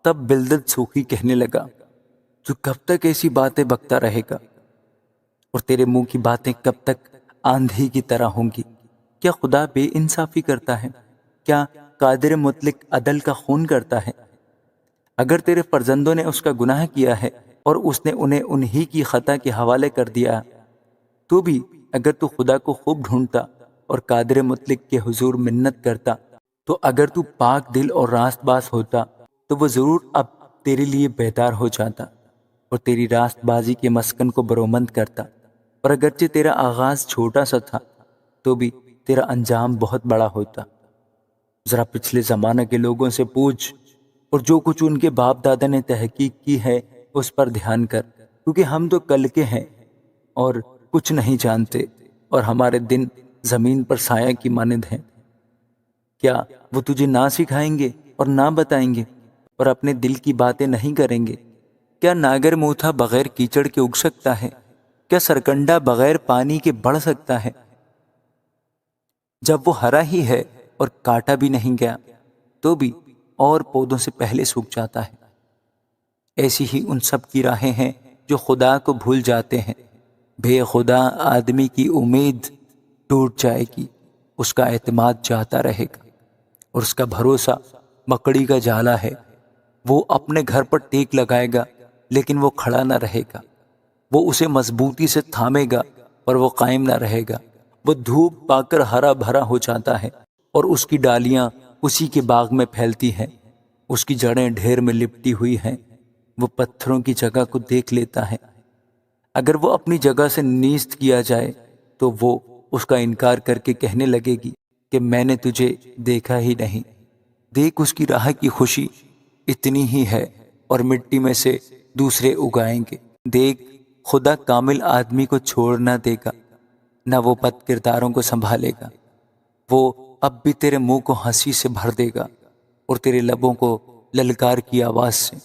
تب بلدت سوکھی کہنے لگا، تو کب تک ایسی باتیں بکتا رہے گا؟ اور تیرے منہ کی باتیں کب تک آندھی کی طرح ہوں گی؟ کیا خدا بے انصافی کرتا ہے؟ کیا قادر مطلق عدل کا خون کرتا ہے؟ اگر تیرے فرزندوں نے اس کا گناہ کیا ہے اور اس نے انہیں انہی کی خطا کے حوالے کر دیا، تو بھی اگر تو خدا کو خوب ڈھونڈتا اور قادر مطلق کے حضور منت کرتا، تو اگر تو پاک دل اور راست باز ہوتا تو وہ ضرور اب تیرے لیے بیدار ہو جاتا اور تیری راست بازی کے مسکن کو برومند کرتا۔ اور اگرچہ تیرا آغاز چھوٹا سا تھا تو بھی تیرا انجام بہت بڑا ہوتا۔ ذرا پچھلے زمانے کے لوگوں سے پوچھ اور جو کچھ ان کے باپ دادا نے تحقیق کی ہے اس پر دھیان کر، کیونکہ ہم تو کل کے ہیں اور کچھ نہیں جانتے، اور ہمارے دن زمین پر سایہ کی مانند ہیں۔ کیا وہ تجھے نہ سکھائیں گے اور نہ بتائیں گے اور اپنے دل کی باتیں نہیں کریں گے؟ کیا ناگر موتھا بغیر کیچڑ کے اگ سکتا ہے؟ کیا سرکنڈا بغیر پانی کے بڑھ سکتا ہے؟ جب وہ ہرا ہی ہے اور کاٹا بھی نہیں گیا تو بھی اور پودوں سے پہلے سوکھ جاتا ہے۔ ایسی ہی ان سب کی راہیں ہیں جو خدا کو بھول جاتے ہیں۔ بے خدا آدمی کی امید ٹوٹ جائے گی، اس کا اعتماد جاتا رہے گا اور اس کا بھروسہ مکڑی کا جالا ہے۔ وہ اپنے گھر پر ٹیک لگائے گا لیکن وہ کھڑا نہ رہے گا، وہ اسے مضبوطی سے تھامے گا اور وہ قائم نہ رہے گا۔ وہ دھوپ پا کر ہرا بھرا ہو جاتا ہے اور اس کی ڈالیاں اسی کے باغ میں پھیلتی ہیں، اس کی جڑیں ڈھیر میں لپٹی ہوئی ہیں۔ وہ پتھروں کی جگہ کو دیکھ لیتا ہے، اگر وہ اپنی جگہ سے نیست کیا جائے تو وہ اس کا انکار کر کے کہنے لگے گی کہ میں نے تجھے دیکھا ہی نہیں۔ دیکھ اس کی راہ کی خوشی اتنی ہی ہے اور مٹی میں سے دوسرے اگائیں گے۔ دیکھ خدا کامل آدمی کو چھوڑ نہ دے گا، نہ وہ بد کرداروں کو سنبھالے گا۔ وہ اب بھی تیرے منہ کو ہنسی سے بھر دے گا اور تیرے لبوں کو للکار کی آواز سے۔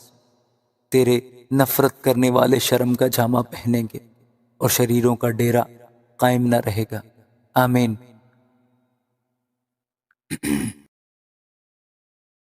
تیرے نفرت کرنے والے شرم کا جامہ پہنیں گے اور شریروں کا ڈیرا قائم نہ رہے گا۔ آمین۔